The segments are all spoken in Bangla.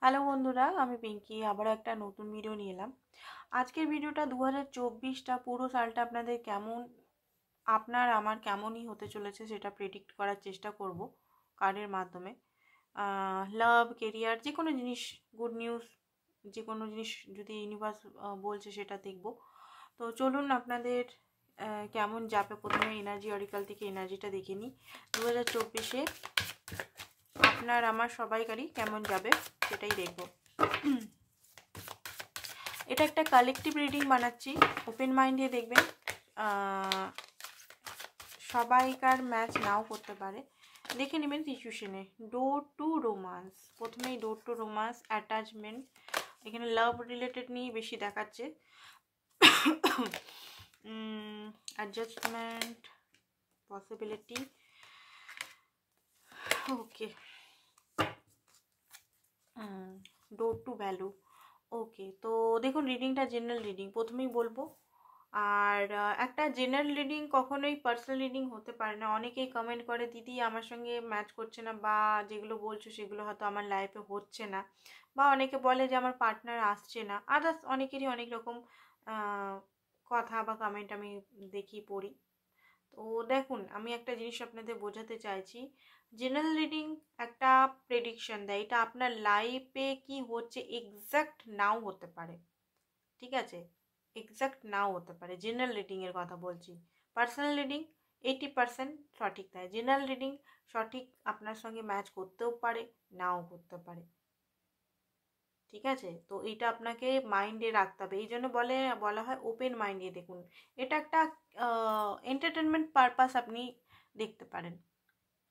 হ্যালো বন্ধুরা, আমি পিঙ্কি আবার একটা নতুন ভিডিও নিয়ে এলাম। আজকের ভিডিওটা 2024টা পুরো সালটা আপনাদের কেমন, আপনার আমার কেমনই হতে চলেছে সেটা প্রেডিক্ট করার চেষ্টা করব কার্ডের মাধ্যমে। লাভ, কেরিয়ার, যে কোনো জিনিস, গুড নিউজ, যে কোনো জিনিস যদি ইউনিভার্স বলছে সেটা দেখব। তো চলুন আপনাদের কেমন যাবে, প্রথমে এনার্জি অরিকাল থেকে এনার্জিটা দেখে নিই। 2024-এ আপনার আমার সবাইকারই কেমন যাবে সেটাই দেখব। এটা একটা কালেকটিভ রিডিং বানাচ্ছি, ওপেন মাইন্ড দিয়ে দেখবেন। সবাইকার ম্যাচ নাও করতে পারে, দেখে নেবেন সিচুয়েশনে। ডোর টু রোমান্স, প্রথমেই ডোর টু রোমান্স, অ্যাটাচমেন্ট, এখানে লাভ রিলেটেড নিয়ে বেশি দেখাচ্ছে। Adjustment, possibility, okay, door to value. Okay, তো দেখুন রিডিংটা জেনারেল রিডিং প্রথমেই বলবো। আর একটা জেনারেল রিডিং কখনোই পার্সোনাল রিডিং হতে পারে না। অনেকেই কমেন্ট করে দিদি আমার সঙ্গে ম্যাচ করছে না, বা যেগুলো বলছো সেগুলো হয়তো আমার লাইফে হচ্ছে না, বা অনেকে বলে যে আমার পার্টনার আসছে না। আদার্স অনেকেরই অনেক রকম কথা বা কমেন্ট আমি দেখি, পড়ি। তো দেখুন, আমি একটা জিনিস আপনাদের বোঝাতে চাইছি, জেনারেল রিডিং একটা প্রেডিকশন দেয়। এটা আপনার লাইফে কি হচ্ছে এক্স্যাক্ট নাও হতে পারে, ঠিক আছে? এক্স্যাক্ট নাও হতে পারে, জেনারেল রিডিংয়ের কথা বলছি। পার্সোনাল রিডিং 80% সঠিক দেয়, জেনারেল রিডিং সঠিক আপনার সঙ্গে ম্যাচ করতেও পারে, নাও করতে পারে, ঠিক আছে? তো এইটা আপনাকে মাইন্ডে রাখতে হবে। এই জন্য বলা হয় ওপেন মাইন্ডে দেখুন। এটা একটা এন্টারটেনমেন্ট পারপাস আপনি দেখতে পারেন।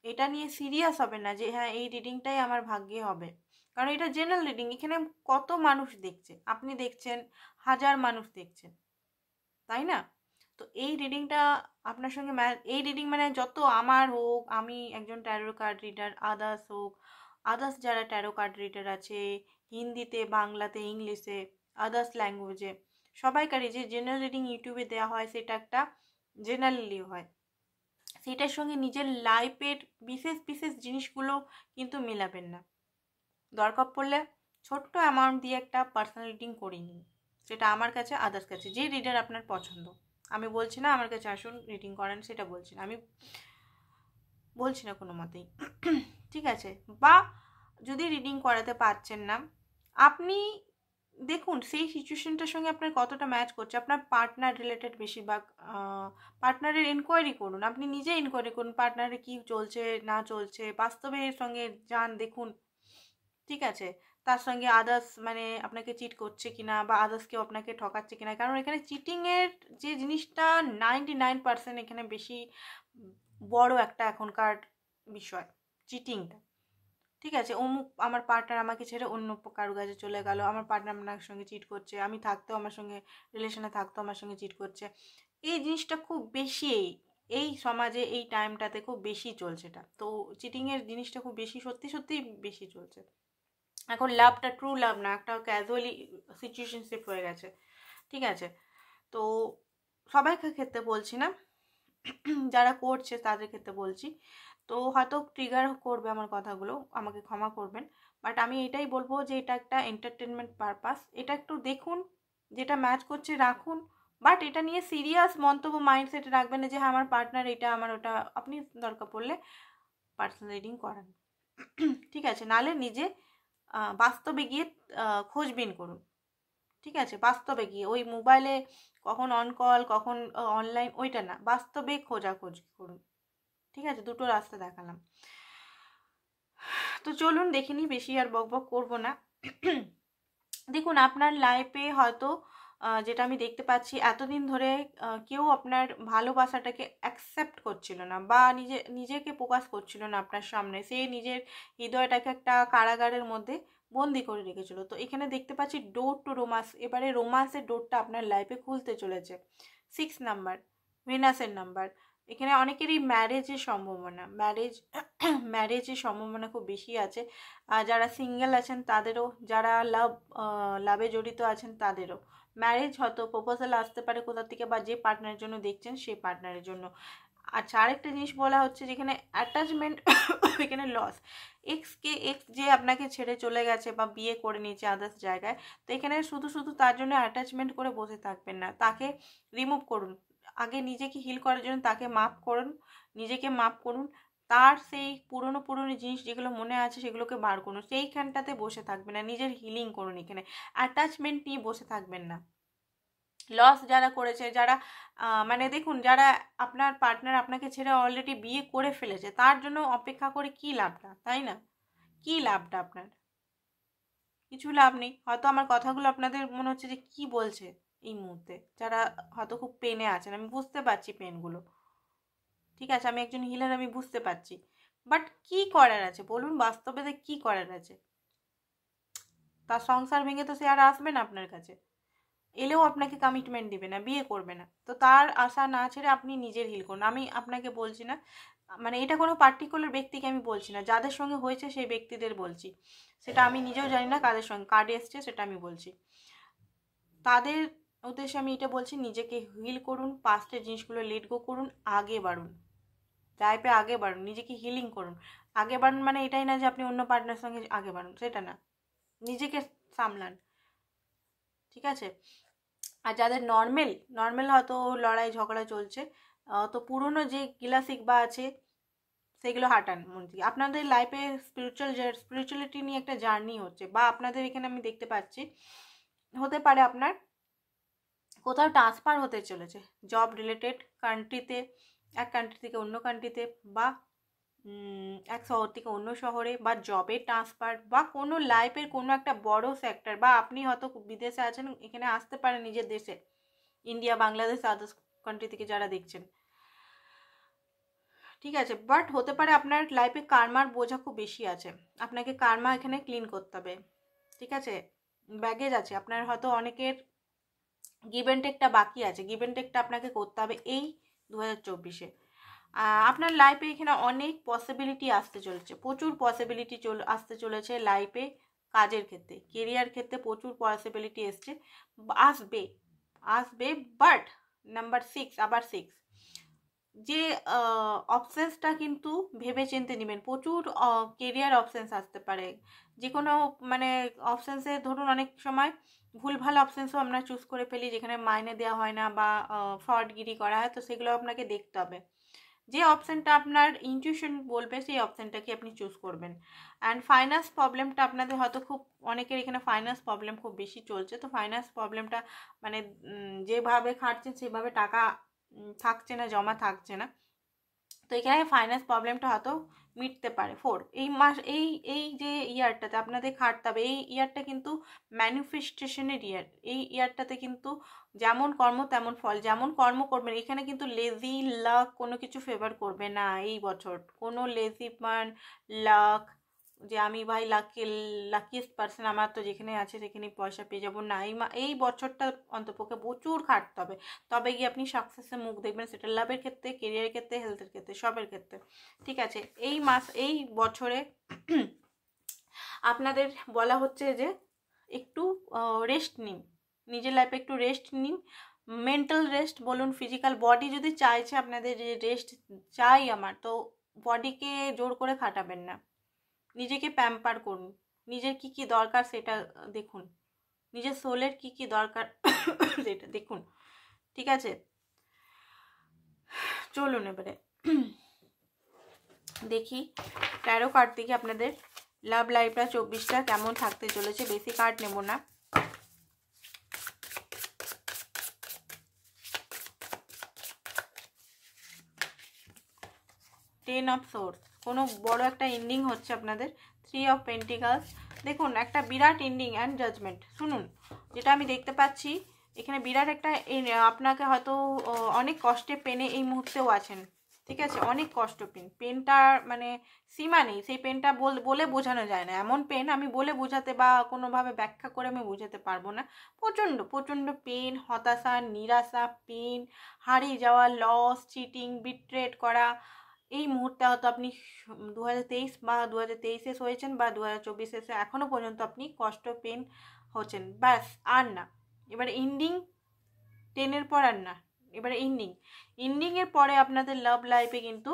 এটা নিয়ে সিরিয়াস হবে না যে হ্যাঁ এই রিডিংটাই আমার ভাগ্যে হবে, কারণ এটা জেনারেল রিডিং। এখানে কত মানুষ দেখছে, আপনি দেখছেন, হাজার মানুষ দেখছেন, তাই না? তো এই রিডিংটা আপনার সঙ্গে এই রিডিং মানে যত আমার হোক, আমি একজন ট্যারো কার্ড রিডার, আদার্স হোক, আদার্স যারা ট্যারো কার্ড রিডার আছে, হিন্দিতে, বাংলাতে, ইংলিশে, আদার্স ল্যাঙ্গুয়েজে, সবাইকারই যে জেনারেল রিডিং ইউটিউবে দেওয়া হয় সেটা একটা জেনারেলি হয়। সেটার সঙ্গে নিজের লাইফের বিশেষ বিশেষ জিনিসগুলো কিন্তু মেলাবেন না। দরকার পড়লে ছোট্ট অ্যামাউন্ট দিয়ে একটা পার্সোনাল রিডিং করে নিন, সেটা আমার কাছে, আদার্স কাছে, যে রিডার আপনার পছন্দ। আমি বলছি না আমার কাছে আসুন রিডিং করেন, সেটা বলছি না, আমি বলছি না কোনো মতেই। ঠিক আছে? বা যদি রিডিং করাতে পারছেন না, আপনি দেখুন সেই সিচুয়েশনটার সঙ্গে আপনার কতটা ম্যাচ করছে। আপনার পার্টনার রিলেটেড বেশিরভাগ, পার্টনারের এনকোয়ারি করুন, আপনি নিজে এনকোয়ারি করুন পার্টনারে কী চলছে না চলছে, বাস্তবের সঙ্গে যান, দেখুন, ঠিক আছে? তার সঙ্গে আদার্স মানে আপনাকে চিট করছে কিনা, বা আদার্স কেউ আপনাকে ঠকাচ্ছে কিনা, কারণ এখানে চিটিংয়ের যে জিনিসটা 99% এখানে বেশি বড় একটা এখনকার বিষয়, চিটিংটা, ঠিক আছে? অমুক আমার পার্টনার আমাকে ছেড়ে অন্য কারো কাছে চলে গেল, আমার পার্টনার আমার সঙ্গে চিট করছে, আমি থাকতেও আমার সঙ্গে রিলেশনে থাকতেও আমার সঙ্গে চিট করছে। এই জিনিসটা খুব বেশি এই সমাজে এই টাইমটাতে খুব বেশি চলছে। এটা তো চিটিংয়ের জিনিসটা খুব বেশি, সত্যি সত্যিই বেশি চলছে। এখন লাভটা ট্রু লাভ না, একটা ক্যাজুয়ালি সিচুয়েশনশিপ হয়ে গেছে, ঠিক আছে? তো সবাইকার ক্ষেত্রে বলছি না, যারা করছে তাদের ক্ষেত্রে বলছি। তো হয়তো ট্রিগার করবে আমার কথাগুলো, আমাকে ক্ষমা করবেন, বাট আমি এটাই বলবো যে এটা একটা এন্টারটেনমেন্ট পারপাস। এটা একটু দেখুন, যেটা ম্যাচ করছে রাখুন, বাট এটা নিয়ে সিরিয়াস মন্তব্য মাইন্ডসেটে রাখবেন না যে হ্যাঁ আমার পার্টনার এটা, আমার ওটা। আপনি দরকার পড়লে পার্সোনাল রিডিং করান, ঠিক আছে? নাহলে নিজে বাস্তবে গিয়ে খোঁজবিন করুন, ঠিক আছে? বাস্তবে গিয়ে ওই মোবাইলে কখন অন কল, কখন অনলাইন, ওইটা না, বাস্তবে খোঁজাখুঁজি করুন, ঠিক আছে? দুটো রাস্তা দেখালাম। তো চলুন দেখে নিই, বেশি আর বকবক করবো না। দেখুন আপনার লাইফে হয়তো যেটা আমি দেখতে পাচ্ছি, এতদিন ধরে কেউ আপনার ভালোবাসাটাকে অ্যাকসেপ্ট করছিল না, বা নিজেকে প্রকাশ করছিল না আপনার সামনে। সে নিজের হৃদয়টাকে একটা কারাগারের মধ্যে বন্দি করে রেখেছিল। তো এখানে দেখতে পাচ্ছি ডোর টু রোমান্স, এবারে রোমান্সের ডোরটা আপনার লাইফে খুলতে চলেছে। 6 নাম্বার, ভেনাসের নাম্বার। এখানে অনেকেরই ম্যারেজের সম্ভাবনা, ম্যারেজের সম্ভাবনা খুব বেশি আছে। যারা সিঙ্গেল আছেন তাদেরও, যারা লাভে জড়িত আছেন তাদেরও ম্যারেজ হয়তো প্রপোজাল আসতে পারে কোথা থেকে, বা যে পার্টনারের জন্য দেখছেন সেই পার্টনারের জন্য। আচ্ছা, আরেকটা জিনিস বলা হচ্ছে যেখানে অ্যাটাচমেন্ট এখানে লস, এক্স যে আপনাকে ছেড়ে চলে গেছে বা বিয়ে করে নিয়েছে আদার্স জায়গায়, তো এখানে শুধু শুধু তার জন্য অ্যাটাচমেন্ট করে বসে থাকবেন না, তাকে রিমুভ করুন। আগে নিজেকে হিল করার জন্য তাকে মাপ করুন, নিজেকে মাপ করুন। তার সেই পুরনো পুরনো জিনিস যেগুলো মনে আছে সেগুলোকে বার করুন, সেইখানটাতে বসে থাকবেন না, নিজের হিলিং করুন। এখানে অ্যাটাচমেন্ট নিয়ে বসে থাকবেন না। লস যারা করেছে, যারা মানে দেখুন, যারা আপনার পার্টনার আপনাকে ছেড়ে অলরেডি বিয়ে করে ফেলেছে, তার জন্য অপেক্ষা করে কী লাভটা, তাই না? কী লাভটা আপনার? কিছু লাভ নেই। হয়তো আমার কথাগুলো আপনাদের মনে হচ্ছে যে কি বলছে এই মুহূর্তে, যারা হয়তো খুব পেনে আছেন, আমি বুঝতে পারছি পেনগুলো, ঠিক আছে, আমি একজন হিলার, আমি বুঝতে পারছি। বাট কি করার আছে বলুন, বাস্তবে কি করার আছে? তার সংসার ভেঙে তো সে আর আসবে না আপনার কাছে, এলেও আপনাকে কমিটমেন্ট দিবে না, বিয়ে করবে না। তো তার আশা না ছেড়ে আপনি নিজের হিল করুন। আমি আপনাকে বলছি না, মানে এটা কোনো পার্টিকুলার ব্যক্তিকে আমি বলছি না, যাদের সঙ্গে হয়েছে সেই ব্যক্তিদের বলছি। সেটা আমি নিজেও জানি না কাদের সঙ্গে কার্ড এসছে, সেটা আমি বলছি। তাদের উদ্দেশ্যে আমি এটা বলছি, নিজেকে হিল করুন, পাস্টের জিনিসগুলো লেট গো করুন, আগে বাড়ুন, লাইফে আগে বাড়ুন, নিজেকে হিলিং করুন। আগে বাড়ুন মানে এটাই না যে আপনি অন্য পার্টনার সঙ্গে আগে বাড়ুন, সেটা না, নিজেকে সামলান, ঠিক আছে? আর যাদের নর্মাল হয়তো লড়াই ঝগড়া চলছে, তো পুরনো যে গিলা শিকবা আছে সেগুলো হাঁটান মন থেকে। আপনাদের লাইফে স্পিরিচুয়ালিটি নিয়ে একটা জার্নি হচ্ছে, বা আপনাদের এখানে আমি দেখতে পাচ্ছি হতে পারে আপনার কোথাও ট্রান্সফার হতে চলেছে, জব রিলেটেড কান্ট্রিতে, এক কান্ট্রি থেকে অন্য কান্ট্রিতে, বা এক শহর থেকে অন্য শহরে, বা জবের ট্রান্সফার, বা কোনো লাইফের কোনো একটা বড় সেক্টর, বা আপনি হয়তো বিদেশে আছেন, এখানে আসতে পারেন নিজের দেশে, ইন্ডিয়া, বাংলাদেশ, আদার্স কান্ট্রি থেকে যারা দেখছেন, ঠিক আছে? বাট হতে পারে আপনার লাইফে কার্মার বোঝা খুব বেশি আছে, আপনাকে কার্মা এখানে ক্লিন করতে হবে, ঠিক আছে? ব্যাগেজ আছে আপনার, হয়তো অনেকের গিভ অ্যান্ড টেকটা বাকি আছে, গিভ অ্যান্ড টেকটা আপনাকে করতে হবে এই 2024-এ। আপনার লাইফে এখানে অনেক পসিবিলিটি আসতে চলেছে, প্রচুর পসিবিলিটি আসতে চলেছে লাইফে, কাজের ক্ষেত্রে, কেরিয়ার ক্ষেত্রে প্রচুর পসিবিলিটি এসছে, আসবে আসবে। বাট নাম্বার 6, আবার 6, যে অপশানসটা কিন্তু ভেবে চিন্তে নেবেন। প্রচুর কেরিয়ার অপশানস আসতে পারে, যে কোনো মানে অপশানসে ধরুন অনেক সময় ভুলভাল অপশানসও আমরা চুজ করে ফেলি, যেখানে মাইনে দেওয়া হয় না বা ফ্রডগিরি করা হয়, তো সেগুলো আপনাকে দেখতে হবে। যে অপশানটা আপনার ইনটিউশন বলবে সেই অপশানটাকে আপনি চুজ করবেন। অ্যান্ড ফাইন্যান্স প্রবলেমটা আপনাদের হয়তো খুব, অনেকের এখানে ফাইন্যান্স প্রবলেম খুব বেশি চলছে, তো ফাইন্যান্স প্রবলেমটা মানে যেভাবে খাটছেন সেভাবে টাকা থাকছে না, জমা থাকছে না, তো এখানে ফাইন্যান্স প্রবলেমটা হয়তো মিটতে পারে। 4, এই মাস, এই যে ইয়ারটাতে আপনাদের খাটতে হবে, এই ইয়ারটা কিন্তু ম্যানিফেস্টেশনের ইয়ার। এই ইয়ারটাতে কিন্তু যেমন কর্ম তেমন ফল, যেমন কর্ম করবেন, এখানে কিন্তু লেজি লাক কোনো কিছু ফেভার করবে না এই বছর। কোনো লেজি মান লাক যে আমি ভাই লাকিয়েস্ট পার্সন, আমার তো যেখানে আছে সেখানে পয়সা পেয়ে যাবো, না, এই বছরটা অন্তপক্ষে প্রচুর খাটতে হবে, তবে গিয়ে আপনি সাকসেসের মুখ দেখবেন, সেটা লাভের ক্ষেত্রে, কেরিয়ারের ক্ষেত্রে, হেলথের ক্ষেত্রে, সবের ক্ষেত্রে, ঠিক আছে? এই বছরে আপনাদের বলা হচ্ছে যে একটু রেস্ট নিন, নিজের লাইফে একটু রেস্ট নিন, মেন্টাল রেস্ট বলুন, ফিজিক্যাল বডি যদি চাইছে আপনাদের যে রেস্ট চাই আমার, তো বডিকে জোর করে খাটাবেন না, নিজেকে প্যাম্পার করুন, নিজের কি কি দরকার সেটা দেখুন, নিজের সোলের কি কি দরকার সেটা দেখুন, ঠিক আছে? চলুন এবারে দেখি ট্যারো কার্ড থেকে আপনাদের লাভ লাইফটা 24টা কেমন থাকতে চলেছে। বেশি কার্ড নেব না, টেন অফ সোর্স, কোনো বড় একটা এন্ডিং হচ্ছে আপনাদের। 3 অফ পেন্টিকালস, দেখুন একটা বিরাট এন্ডিং অ্যান্ড জাজমেন্ট। শুনুন, যেটা আমি দেখতে পাচ্ছি এখানে বিরাট একটা, আপনাকে হয়তো অনেক কষ্টে পেনে এই মুহূর্তেও আছেন, ঠিক আছে? অনেক কষ্ট পেনটার মানে সীমা নেই, সেই পেনটা বলে বোঝানো যায় না, এমন পেন আমি বলে বোঝাতে বা কোনোভাবে ব্যাখ্যা করে আমি বোঝাতে পারবো না। প্রচণ্ড প্রচণ্ড পেন, হতাশা, নিরাশা, পেন, হারিয়ে যাওয়া, লস, চিটিং, বিট্রেট করা, এই মুহূর্তে হয়তো আপনি 2023 বা 2023 হয়েছেন বা 2024 এখনও পর্যন্ত আপনি কষ্ট পেন হচ্ছেন, ব্যাস আর না। এবার এন্ডিং 10-এর পর আর না, এবারে এন্ডিংয়ের পরে আপনাদের লাভ লাইফে কিন্তু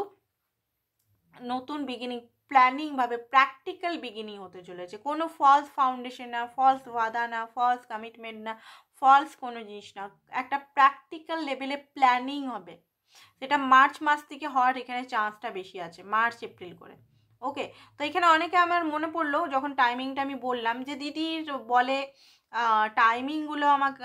নতুন বিগিনিং, প্ল্যানিংভাবে প্র্যাকটিক্যাল বিগিনিং হতে চলেছে। কোনো ফলস ফাউন্ডেশন না, ফলস ওয়াদা না, ফলস কমিটমেন্ট না, ফলস কোনো জিনিস না, একটা প্র্যাকটিক্যাল লেভেলে প্ল্যানিং হবে। সেটা মার্চ মাস থেকে হওয়ার এখানে চান্সটা বেশি আছে, মার্চ এপ্রিল করে। ওকে, তো এখানে অনেকে আমার মনে পড়লো যখন টাইমিংটা আমি বললাম যে দিদির বলে টাইমিংগুলো আমাকে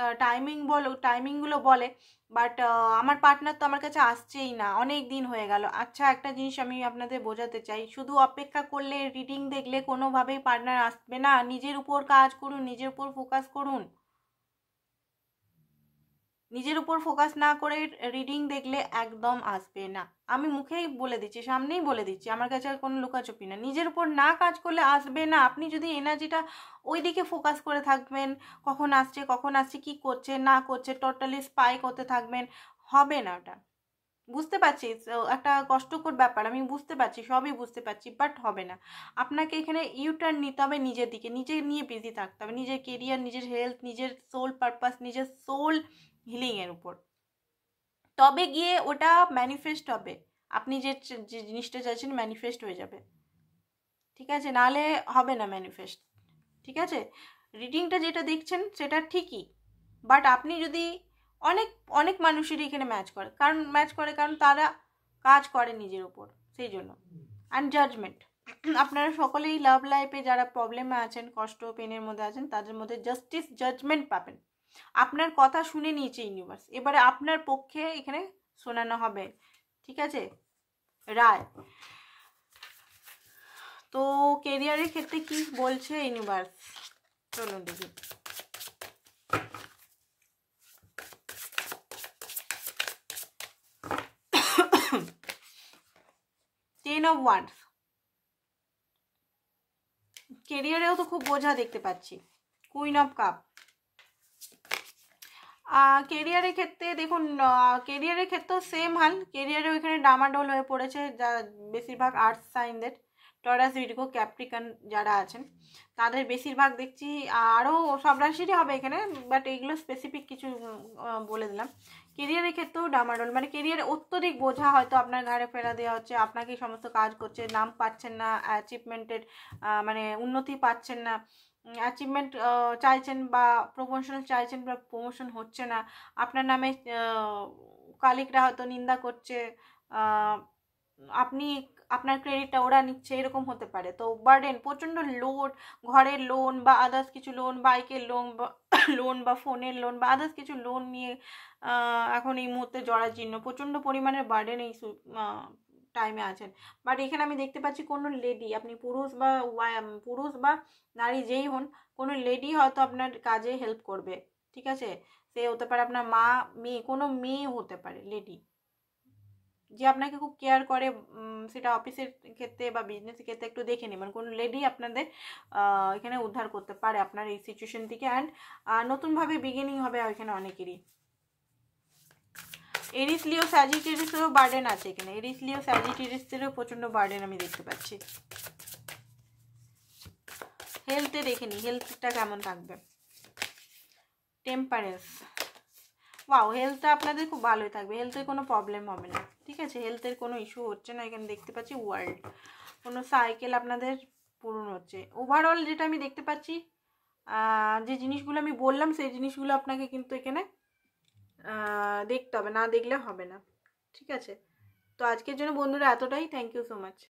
টাইমিংগুলো বলে, বাট আমার পার্টনার তো আমার কাছে আসছেই না, অনেক দিন হয়ে গেল। আচ্ছা, একটা জিনিস আমি আপনাদের বোঝাতে চাই, শুধু অপেক্ষা করলে, রিডিং দেখলে কোনোভাবেই পার্টনার আসবে না। নিজের উপর কাজ করুন, নিজের উপর ফোকাস করুন। নিজের উপর ফোকাস না করে রিডিং দেখলে একদম আসবে না। আমি মুখেই বলে দিচ্ছি, সামনেই বলে দিচ্ছি, আমার কাছে আর কোনো লুকাচুপি না। নিজের উপর না কাজ করলে আসবে না। আপনি যদি এনার্জিটা ওই দিকে ফোকাস করে থাকবেন, কখন আসছে, কি করছে না করছে, টোটালি স্পাই করতে থাকবেন, হবে না ওটা। বুঝতে পারছি একটা কষ্টকর ব্যাপার, আমি বুঝতে পারছি, সবই বুঝতে পারছি, বাট হবে না। আপনাকে এখানে ইউটার্ন নিতে হবে নিজের দিকে, নিজে নিয়ে বিজি থাকতে হবে, নিজের কেরিয়ার, নিজের হেলথ, নিজের সোল পারপাস, নিজের সোল হিলিংয়ের উপর। তবে গিয়ে ওটা ম্যানিফেস্ট হবে। আপনি যে জিনিসটা চাইছেন ম্যানিফেস্ট হয়ে যাবে, ঠিক আছে? নাহলে হবে না ম্যানিফেস্ট, ঠিক আছে? রিডিংটা যেটা দেখছেন সেটা ঠিকই, বাট আপনি যদি অনেক অনেক মানুষেরই এখানে ম্যাচ করে কারণ তারা কাজ করে নিজের উপর, সেই জন্য। অ্যান্ড জাজমেন্ট, আপনারা সকলেই লাভ লাইফে যারা প্রবলেমে আছেন, কষ্ট পেনের মধ্যে আছেন, তাদের মধ্যে জাস্টিস জাজমেন্ট পাবেন। আপনার কথা শুনে নিয়েছে ইউনিভার্স, এবারে আপনার পক্ষে এখানে শোনানো হবে, ঠিক আছে? রায়। তো কেরিয়ারের ক্ষেত্রে কি বলছে ইউনিভার্স, চলুন দেখি। টেন অফ ওয়ান্ডস, কেরিয়ারেও তো খুব বোঝা দেখতে পাচ্ছি। কুইন অফ কাপ, কেরিয়ারের ক্ষেত্রে দেখুন, কেরিয়ারের ক্ষেত্রেও সেম হাল, কেরিয়ারেও এখানে ডামাডোল হয়ে পড়েছে, যা বেশিরভাগ আর্টস সাইনদের, টরাস, ভির্গো, ক্যাপ্রিকন যারা আছেন তাদের বেশিরভাগ দেখছি, আরও সব রাশিরই হবে এখানে, বাট এইগুলো স্পেসিফিক কিছু বলে দিলাম। কেরিয়ারের ক্ষেত্রেও ডামাডোল, মানে কেরিয়ারে অত্যধিক বোঝা হয়তো আপনার ঘাড়ে ফেলা দেওয়া হচ্ছে, আপনাকে সমস্ত কাজ করছে, নাম পাচ্ছেন না, অ্যাচিভমেন্টের মানে উন্নতি পাচ্ছেন না, অ্যাচিভমেন্ট চাইছেন বা প্রমোশন চাইছেন বা প্রমোশন হচ্ছে না, আপনার নামে কালিকরা হয়তো নিন্দা করছে, আপনি আপনার ক্রেডিটটা ওরা নিচ্ছে, এরকম হতে পারে। তো বার্ডেন, প্রচণ্ড লোড, ঘরের লোন বা আদার্স কিছু লোন, বাইকের লোন বা লোন বা ফোনের লোন বা আদার্স কিছু লোন নিয়ে এখন এই মুহূর্তে জরাজীর্ণ, প্রচণ্ড পরিমাণের বার্ডেন এই টাইমে আছেন। বাট এখানে আমি দেখতে পাচ্ছি কোনো লেডি, আপনি পুরুষ বা নারী যেই হন, কোনো লেডি হয়তো আপনার কাজে হেল্প করবে, ঠিক আছে? সে হতে পারে আপনার মা, মেয়ে, কোনো মেয়ে হতে পারে লেডি, যে আপনাকে খুব কেয়ার করে, সেটা অফিসের ক্ষেত্রে বা বিজনেসের ক্ষেত্রে একটু দেখে নেবেন। কোনো লেডি আপনাদের এখানে উদ্ধার করতে পারে আপনার এই সিচুয়েশন থেকে, অ্যান্ড নতুনভাবে বিগিনিং হবে এখানে অনেকেরই। এরিস, লিও, স্যাজিটেরিয়াসেরও বার্ডেন আছে এখানে, এরিস, লিও, স্যাজিটেরিয়াসেরও প্রচণ্ড বার্ডেন আমি দেখতে পাচ্ছি। হেলথে দেখে নিই, হেলথটা কেমন থাকবে। টেম্পারেন্স, ওয়াও, হেলথটা আপনাদের খুব ভালোই থাকবে, হেলথের কোনো প্রবলেম হবে না, ঠিক আছে? হেলথের কোনো ইস্যু হচ্ছে না এখানে দেখতে পাচ্ছি। ওয়ার্ল্ড, কোনো সাইকেল আপনাদের পূরণ হচ্ছে। ওভারঅল যেটা আমি দেখতে পাচ্ছি, যে জিনিসগুলো আমি বললাম সেই জিনিসগুলো আপনাকে কিন্তু এখানে দেখতে হবে, না দেখলে হবে না, ঠিক আছে? তো আজকের জন্য বন্ধুরা এতটাই, থ্যাংক ইউ সো মাচ।